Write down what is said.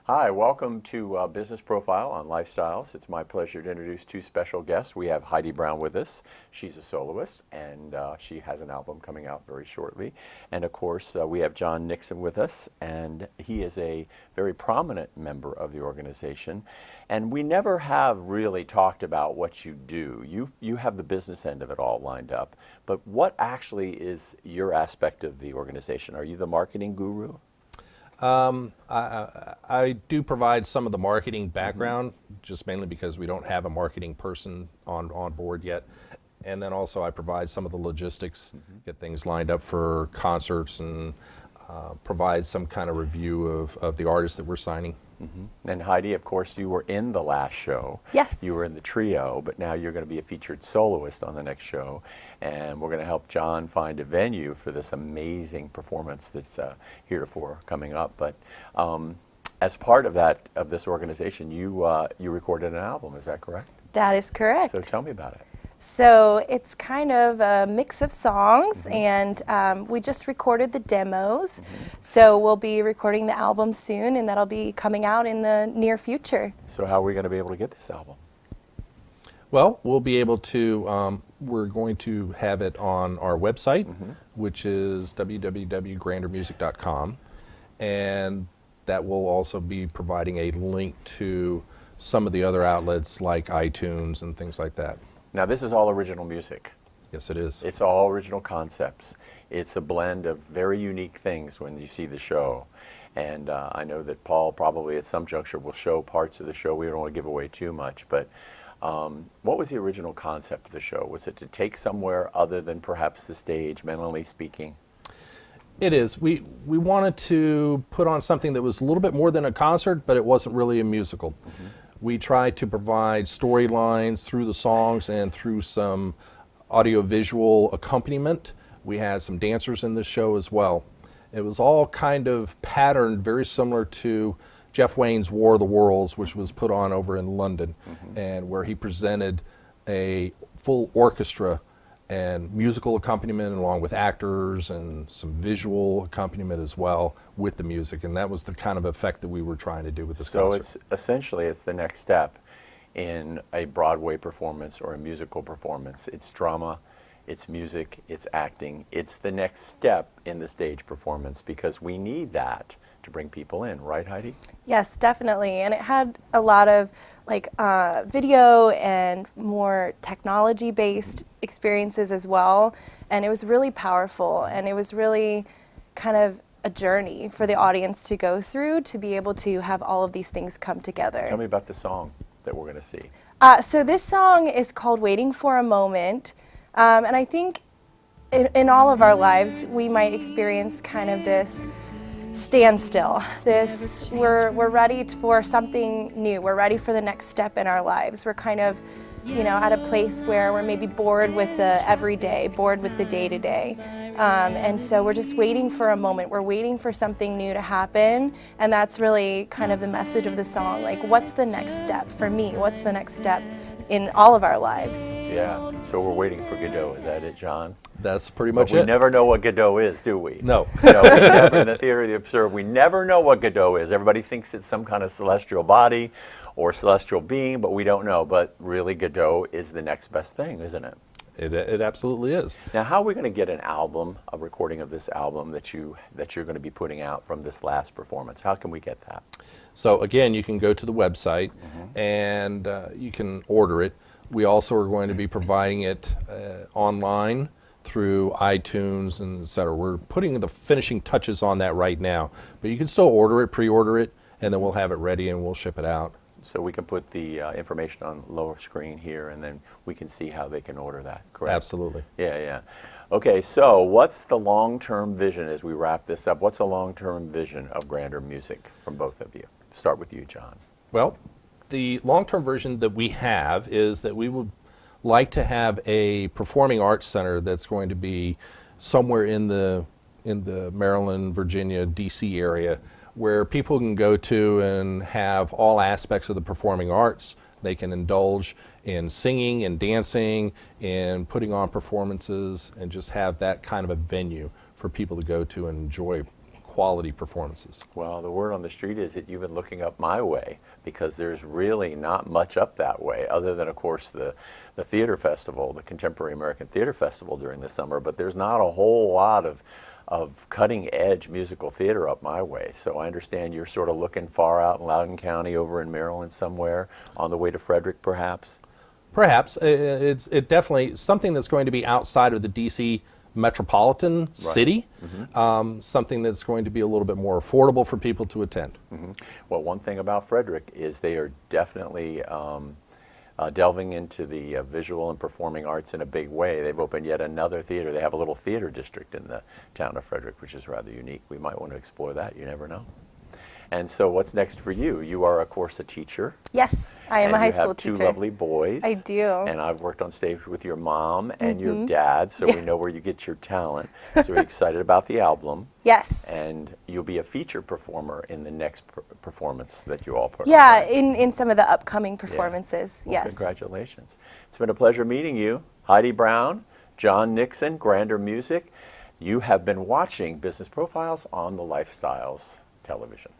Hi, welcome to Business Profile on Lifestyles. It's my pleasure to introduce two special guests. We have Heidi Brown with us. She's a soloist, and she has an album coming out very shortly. And of course, we have John Nixon with us, and he is a very prominent member of the organization. And we never have really talked about what you do. You have the business end of it all lined up. But what actually is your aspect of the organization? Are you the marketing guru? I do provide some of the marketing background, just mainly because we don't have a marketing person on board yet. And then also I provide some of the logistics, get things lined up for concerts, and provide some kind of review of the artists that we're signing. And Heidi, of course, you were in the last show. Yes. You were in the trio, but now you're going to be a featured soloist on the next show. And we're going to help John find a venue for this amazing performance that's heretofore coming up. But as part of this organization, you recorded an album, is that correct? That is correct. So tell me about it. So it's kind of a mix of songs, and we just recorded the demos. So we'll be recording the album soon, and that'll be coming out in the near future. So how are we going to be able to get this album? Well, we'll be able to, we're going to have it on our website, which is www.grandermusic.com. And that will also be providing a link to some of the other outlets like iTunes and things like that. Now, this is all original music. Yes, it is. It's all original concepts. It's a blend of very unique things when you see the show. And I know that Paul probably at some juncture will show parts of the show. We don't want to give away too much, but what was the original concept of the show? Was it to take somewhere other than perhaps the stage, mentally speaking? It is. We wanted to put on something that was a little bit more than a concert, but it wasn't really a musical. We tried to provide storylines through the songs and through some audiovisual accompaniment. We had some dancers in the show as well. It was all kind of patterned very similar to Jeff Wayne's War of the Worlds, which was put on over in London, and where he presented a full orchestra and musical accompaniment along with actors and some visual accompaniment as well with the music. And that was the kind of effect that we were trying to do with this concert. So it's the next step in a Broadway performance or a musical performance. It's drama, it's music, it's acting. It's the next step in the stage performance because we need that to bring people in, right, Heidi? Yes, definitely. And it had a lot of video and more technology-based experiences as well. And it was really powerful, and it was really kind of a journey for the audience to go through to be able to have all of these things come together. Tell me about the song that we're going to see. So this song is called Waiting for a Moment. And I think in all of our lives, we might experience kind of this standstill. We're ready for something new. We're ready for the next step in our lives. We're kind of, at a place where we're maybe bored with the everyday, bored with the day-to-day. And so we're just waiting for a moment. We're waiting for something new to happen. And that's really kind of the message of the song. Like, what's the next step for me? What's the next step in all of our lives? Yeah, so we're waiting for Godot. Is that it, John? That's pretty much But we it. never know what Godot is, do we? No. No, we never, in the theater of the absurd, we never know what Godot is. Everybody thinks it's some kind of celestial body or celestial being, but we don't know. But really, Godot is the next best thing, isn't it? It absolutely is. Now, how are we going to get an album, a recording of this album that you're going to be putting out from this last performance? How can we get that? So again, you can go to the website and you can order it. We also are going to be providing it online through iTunes and et cetera. We're putting the finishing touches on that right now, but you can still order it, pre-order it, and then we'll have it ready and we'll ship it out. So we can put the information on the lower screen here, and then we can see how they can order that, correct? Absolutely. Yeah, yeah. Okay, so what's the long-term vision as we wrap this up? What's a long-term vision of Grander Music from both of you? Start with you, John. Well, the long-term version that we have is that we would like to have a performing arts center that's going to be somewhere in the Maryland, Virginia, DC area, where people can go to and have all aspects of the performing arts. They can indulge in singing and dancing and putting on performances and just have that kind of a venue for people to go to and enjoy quality performances. Well, the word on the street is that you've been looking up my way, because there's really not much up that way, other than, of course, the theater festival, the Contemporary American Theater Festival during the summer, but there's not a whole lot of cutting-edge musical theater up my way. So I understand you're sort of looking far out in Loudoun County over in Maryland somewhere, on the way to Frederick, perhaps? Perhaps. It's definitely something that's going to be outside of the D.C. metropolitan city, something that's going to be a little bit more affordable for people to attend. Well, one thing about Frederick is they are definitely delving into the visual and performing arts in a big way. They've opened yet another theater. They have a little theater district in the town of Frederick, which is rather unique. We might want to explore that. You never know. And so what's next for you? You are, of course, a teacher. Yes, I am a high school teacher. You teacher. have two lovely boys. I do. And I've worked on stage with your mom and your dad, so we know where you get your talent. So we're excited about the album. Yes. And you'll be a feature performer in the next performance that you all put on. Yeah, in some of the upcoming performances. Well, Yes. congratulations. It's been a pleasure meeting you. Heidi Brown, John Nixon, Grander Music. You have been watching Business Profiles on the Lifestyles Television.